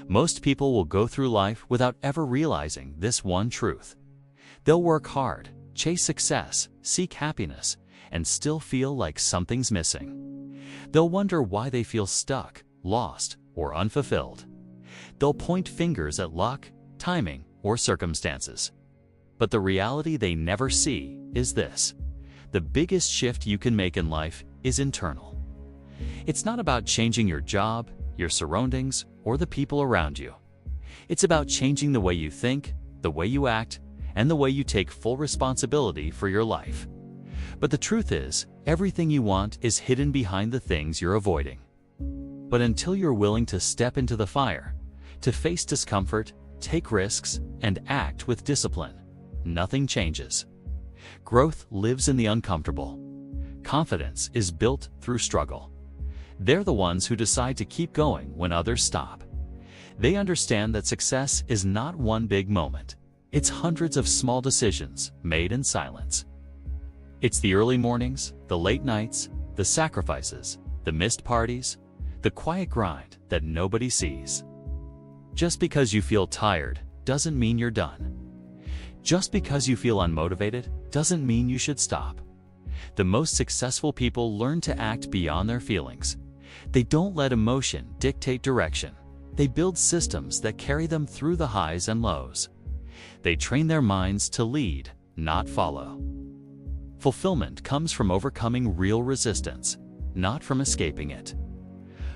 Most people will go through life without ever realizing this one truth. They'll work hard, chase success, seek happiness, and still feel like something's missing. They'll wonder why they feel stuck, lost, or unfulfilled. They'll point fingers at luck, timing, or circumstances. But the reality they never see is this: the biggest shift you can make in life is internal. It's not about changing your job, your surroundings, or the people around you. It's about changing the way you think, the way you act, and the way you take full responsibility for your life. But the truth is, everything you want is hidden behind the things you're avoiding. But until you're willing to step into the fire, to face discomfort, take risks, and act with discipline, nothing changes. Growth lives in the uncomfortable. Confidence is built through struggle. They're the ones who decide to keep going when others stop. They understand that success is not one big moment. It's hundreds of small decisions made in silence. It's the early mornings, the late nights, the sacrifices, the missed parties, the quiet grind that nobody sees. Just because you feel tired doesn't mean you're done. Just because you feel unmotivated doesn't mean you should stop. The most successful people learn to act beyond their feelings. They don't let emotion dictate direction. They build systems that carry them through the highs and lows. They train their minds to lead, not follow. Fulfillment comes from overcoming real resistance, not from escaping it.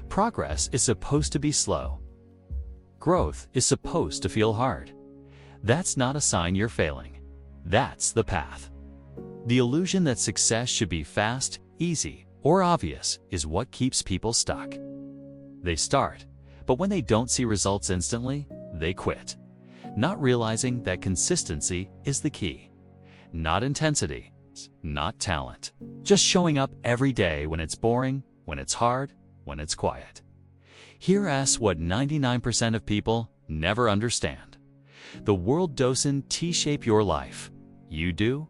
Progress is supposed to be slow. Growth is supposed to feel hard. That's not a sign you're failing. That's the path. The illusion that success should be fast, easy, or obvious is what keeps people stuck. They start, but when they don't see results instantly, they quit, not realizing that consistency is the key. Not intensity, not talent. Just showing up every day when it's boring, when it's hard, when it's quiet. Here's what 99% of people never understand. The world doesn't T-shape your life. You do.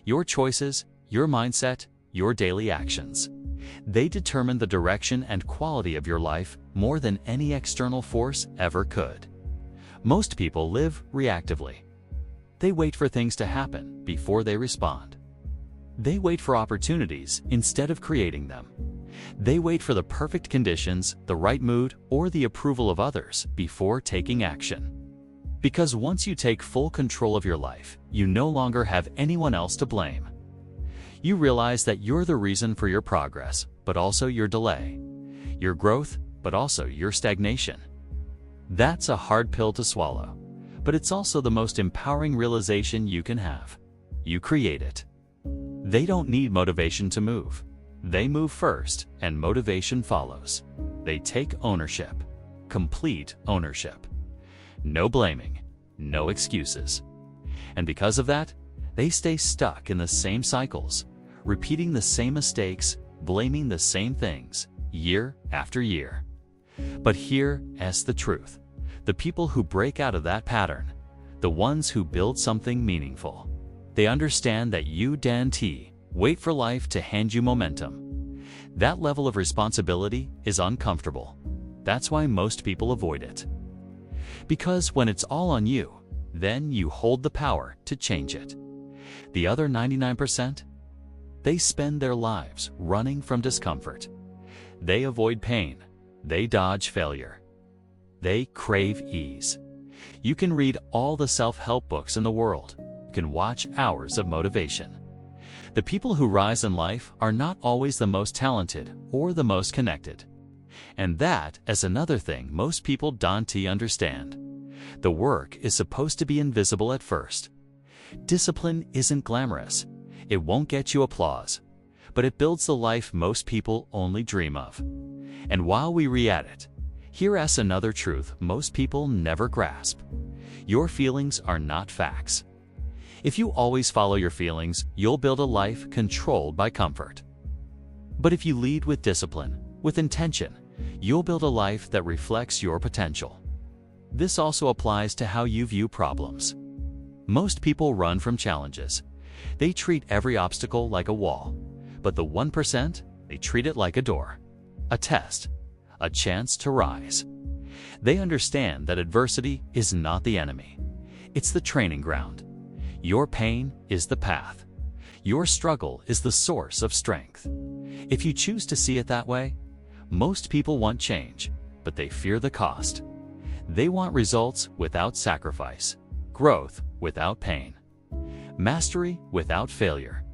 Your choices, your mindset, your daily actions. They determine the direction and quality of your life more than any external force ever could. Most people live reactively. They wait for things to happen before they respond. They wait for opportunities instead of creating them. They wait for the perfect conditions, the right mood, or the approval of others before taking action. Because once you take full control of your life, you no longer have anyone else to blame. You realize that you're the reason for your progress, but also your delay, your growth, but also your stagnation. That's a hard pill to swallow, but it's also the most empowering realization you can have. You create it. They don't need motivation to move. They move first, and motivation follows. They take ownership, complete ownership. No blaming, no excuses. And because of that, they stay stuck in the same cycles, repeating the same mistakes, blaming the same things, year after year. But here's the truth. The people who break out of that pattern, the ones who build something meaningful, they understand that you don't wait for life to hand you momentum. That level of responsibility is uncomfortable. That's why most people avoid it. Because when it's all on you, then you hold the power to change it. The other 99%? They spend their lives running from discomfort. They avoid pain. They dodge failure. They crave ease. You can read all the self-help books in the world. You can watch hours of motivation. The people who rise in life are not always the most talented or the most connected. And that is another thing most people don't understand. The work is supposed to be invisible at first. Discipline isn't glamorous. It won't get you applause, but it builds the life most people only dream of. And while we re-at it, here's another truth most people never grasp. Your feelings are not facts. If you always follow your feelings, you'll build a life controlled by comfort. But if you lead with discipline, with intention, you'll build a life that reflects your potential. This also applies to how you view problems. Most people run from challenges. They treat every obstacle like a wall. But the 1%, they treat it like a door, a test, a chance to rise. They understand that adversity is not the enemy. It's the training ground. Your pain is the path. Your struggle is the source of strength. If you choose to see it that way, most people want change, but they fear the cost. They want results without sacrifice, growth without pain, mastery without failure.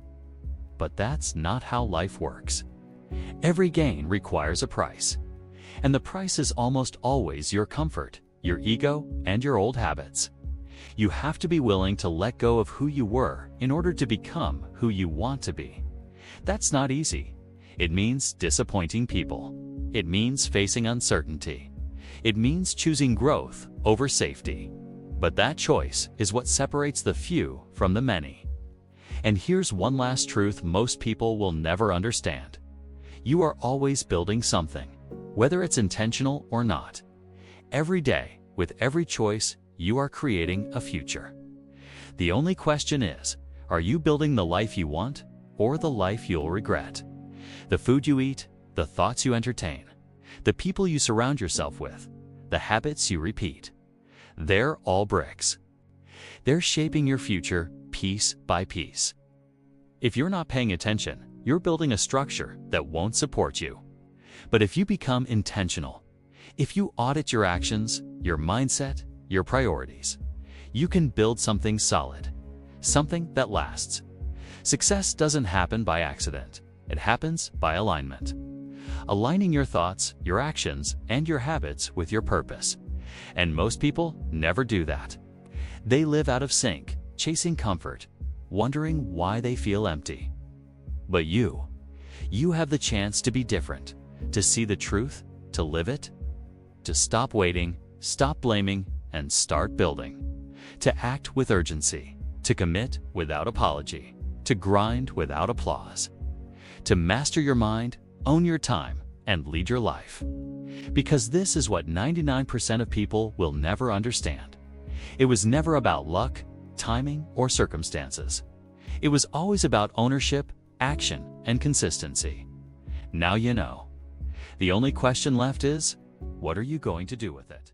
But that's not how life works. Every gain requires a price, and the price is almost always your comfort, your ego, and your old habits. You have to be willing to let go of who you were in order to become who you want to be. That's not easy. It means disappointing people. It means facing uncertainty. It means choosing growth over safety. But that choice is what separates the few from the many. And here's one last truth most people will never understand. You are always building something, whether it's intentional or not. Every day, with every choice, you are creating a future. The only question is, are you building the life you want or the life you'll regret? The food you eat, the thoughts you entertain, the people you surround yourself with, the habits you repeat. They're all bricks. They're shaping your future piece by piece. If you're not paying attention, you're building a structure that won't support you. But if you become intentional, if you audit your actions, your mindset, your priorities, you can build something solid, something that lasts. Success doesn't happen by accident. It happens by alignment. Aligning your thoughts, your actions, and your habits with your purpose. And most people never do that. They live out of sync, chasing comfort, wondering why they feel empty. But you have the chance to be different, to see the truth, to live it, to stop waiting, stop blaming, and start building. To act with urgency, to commit without apology, to grind without applause. To master your mind, own your time, and lead your life. Because this is what 99% of people will never understand. It was never about luck, timing, or circumstances. It was always about ownership, action, and consistency. Now you know. The only question left is, what are you going to do with it?